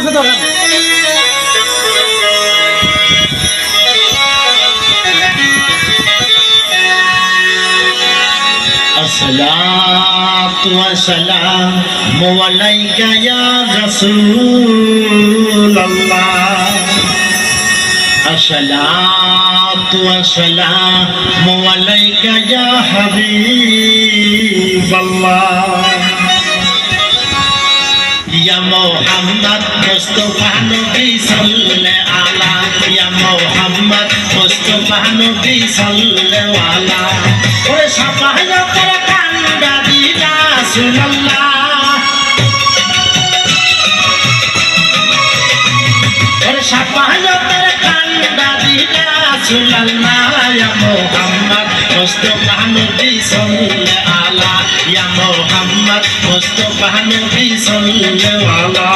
আপনি ধরেন। আসসালাতু ওয়াসসালামু আলাইকা ইয়া রাসূলুল্লাহ। আসসালাতু ওয়াসসালামু আলাইকা ইয়া হাবিবাল্লাহ। ইয়া মুহাম্মদ মুস্তাফা নবী সাল্লাল্লাহু আলা, ইয়া মুহাম্মদ মুস্তাফা নবী সাল্লাল্লাহু আলা। ওরে সাফায়াতের কান্দা দিলা রাসূলুল্লাহ, ওরে সাফায়াতের কান্দা দিলা রাসূলুল্লাহ। ইয়া মুহাম্মদ মুস্তাফা নবী সাল্লাল্লাহু আলা, ইয়া মুহাম্মদ মুস্তাফা নবী সাল্লাল্লাহু আলা।